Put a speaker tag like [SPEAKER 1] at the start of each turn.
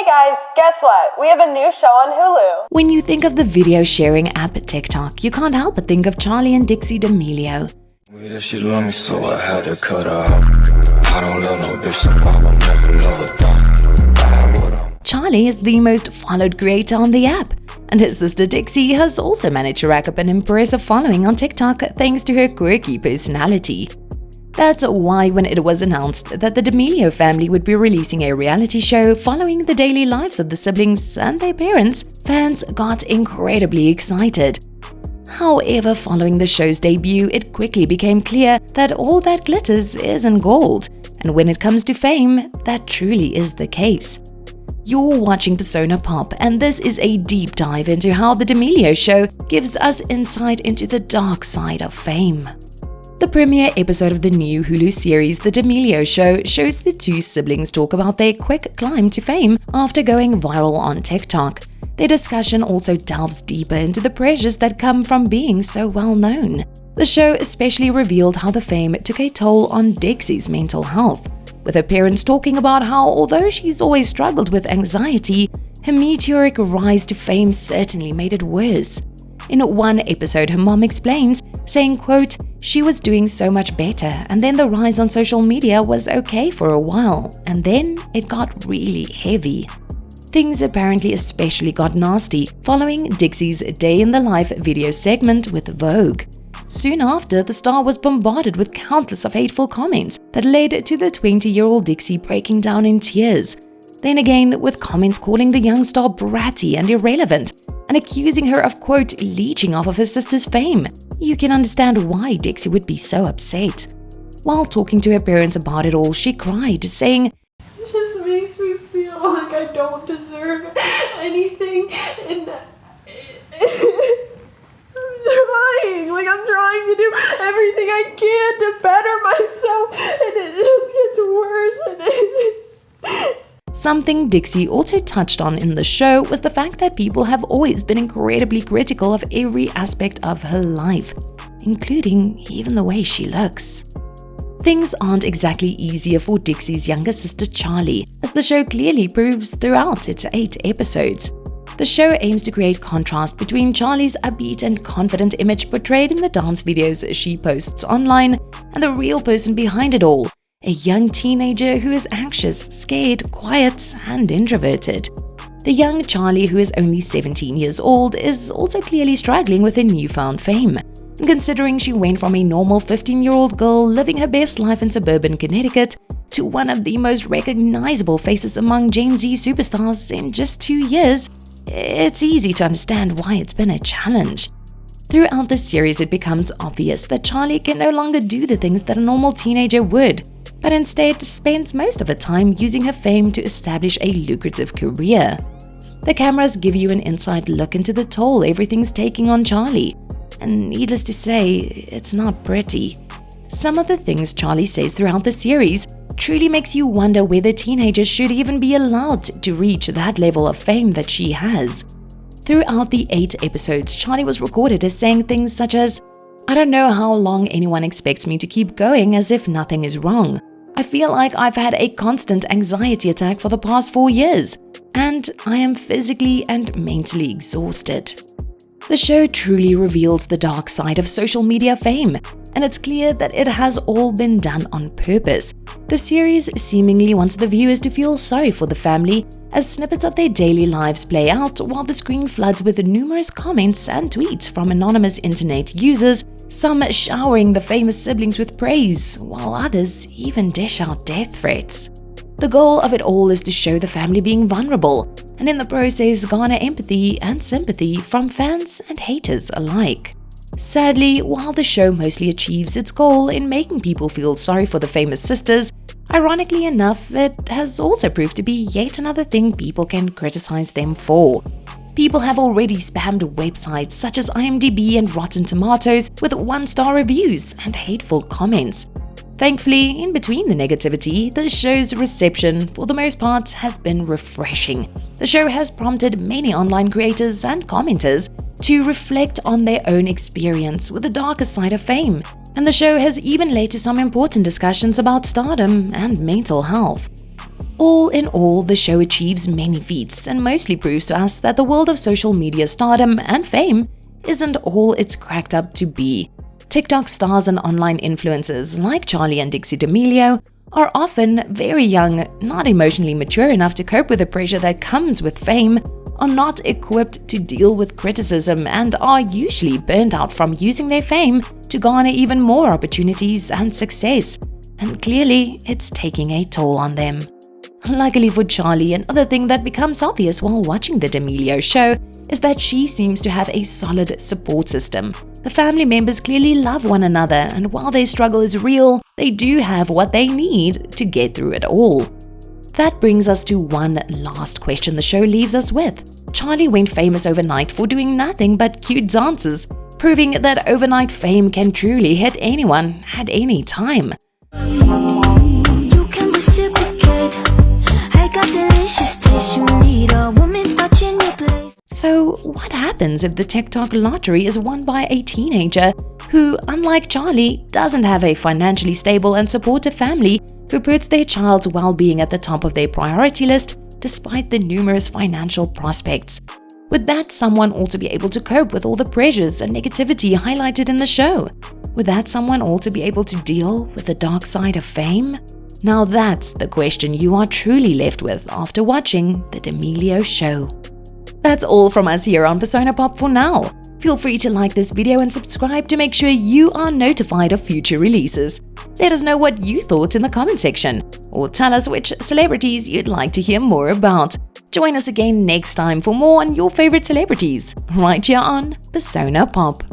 [SPEAKER 1] Hey guys, guess what? We have a new show on Hulu.
[SPEAKER 2] When you think of the video sharing app TikTok, you can't help but think of Charlie and Dixie D'Amelio.
[SPEAKER 3] She love me, so I had to cut her off. I don't love no bitch, so I will never love a thought.
[SPEAKER 2] Charlie is the most followed creator on the app, and his sister Dixie has also managed to rack up an impressive following on TikTok thanks to her quirky personality. That's why when it was announced that the D'Amelio family would be releasing a reality show following the daily lives of the siblings and their parents, fans got incredibly excited. However, following the show's debut, it quickly became clear that all that glitters isn't gold, and when it comes to fame, that truly is the case. You're watching Persona Pop, and this is a deep dive into how the D'Amelio show gives us insight into the dark side of fame. The premiere episode of the new Hulu series The D'Amelio Show shows the two siblings talk about their quick climb to fame after going viral on TikTok. Their discussion also delves deeper into the pressures that come from being so well known. The show especially revealed how the fame took a toll on Dixie's mental health, with her parents talking about how although she's always struggled with anxiety, her meteoric rise to fame certainly made it worse. In one episode, her mom explains, saying, quote, "She was doing so much better, and then the rise on social media was okay for a while, and then it got really heavy." Things apparently especially got nasty following Dixie's Day in the Life video segment with Vogue. Soon after, the star was bombarded with countless of hateful comments that led to the 20-year-old Dixie breaking down in tears. Then again, with comments calling the young star bratty and irrelevant, and accusing her of, quote, leeching off of her sister's fame. You can understand why Dixie would be so upset. While talking to her parents about it all, she cried, saying,
[SPEAKER 4] "It just makes me feel like I don't deserve anything, and I'm trying to do everything I can to better myself, and it just gets worse."
[SPEAKER 2] Something Dixie also touched on in the show was the fact that people have always been incredibly critical of every aspect of her life, including even the way she looks. Things aren't exactly easier for Dixie's younger sister Charlie, as the show clearly proves throughout its 8 episodes. The show aims to create contrast between Charlie's upbeat and confident image portrayed in the dance videos she posts online and the real person behind it all, a young teenager who is anxious, scared, quiet, and introverted. The young Charlie, who is only 17 years old, is also clearly struggling with her newfound fame. And considering she went from a normal 15-year-old girl living her best life in suburban Connecticut to one of the most recognizable faces among Gen Z superstars in just 2 years, it's easy to understand why it's been a challenge. Throughout the series, it becomes obvious that Charlie can no longer do the things that a normal teenager would, but instead spends most of her time using her fame to establish a lucrative career. The cameras give you an inside look into the toll everything's taking on Charlie, and needless to say, it's not pretty. Some of the things Charlie says throughout the series truly makes you wonder whether teenagers should even be allowed to reach that level of fame that she has. Throughout the 8 episodes, Charlie was recorded as saying things such as, "I don't know how long anyone expects me to keep going as if nothing is wrong. I feel like I've had a constant anxiety attack for the past 4 years, and I am physically and mentally exhausted." The show truly reveals the dark side of social media fame, and it's clear that it has all been done on purpose. The series seemingly wants the viewers to feel sorry for the family as snippets of their daily lives play out while the screen floods with numerous comments and tweets from anonymous internet users, some showering the famous siblings with praise, while others even dish out death threats. The goal of it all is to show the family being vulnerable, and in the process garner empathy and sympathy from fans and haters alike. Sadly, while the show mostly achieves its goal in making people feel sorry for the famous sisters, ironically enough, it has also proved to be yet another thing people can criticize them for. People have already spammed websites such as IMDb and Rotten Tomatoes with 1-star reviews and hateful comments. Thankfully, in between the negativity, the show's reception, for the most part, has been refreshing. The show has prompted many online creators and commenters to reflect on their own experience with the darker side of fame, and the show has even led to some important discussions about stardom and mental health. All in all, the show achieves many feats and mostly proves to us that the world of social media stardom and fame isn't all it's cracked up to be. TikTok stars and online influencers like Charli and Dixie D'Amelio are often very young, not emotionally mature enough to cope with the pressure that comes with fame, are not equipped to deal with criticism, and are usually burnt out from using their fame to garner even more opportunities and success. And clearly, it's taking a toll on them. Luckily for Charli, another thing that becomes obvious while watching the D'Amelio show is that she seems to have a solid support system. The family members clearly love one another, and while their struggle is real, they do have what they need to get through it all. That brings us to one last question the show leaves us with. Charli went famous overnight for doing nothing but cute dances, proving that overnight fame can truly hit anyone at any time.
[SPEAKER 5] You can reciprocate. I got delicious taste. You need a woman's touch in your place.
[SPEAKER 2] So what happens if the TikTok lottery is won by a teenager who, unlike Charli, doesn't have a financially stable and supportive family, who puts their child's well-being at the top of their priority list despite the numerous financial prospects? Would that someone also be able to cope with all the pressures and negativity highlighted in the show? Would that someone also be able to deal with the dark side of fame? Now that's the question you are truly left with after watching the D'Amelio show. That's all from us here on Persona Pop for now. Feel free to like this video and subscribe to make sure you are notified of future releases. Let us know what you thought in the comment section, or tell us which celebrities you'd like to hear more about. Join us again next time for more on your favorite celebrities, right here on Persona Pop.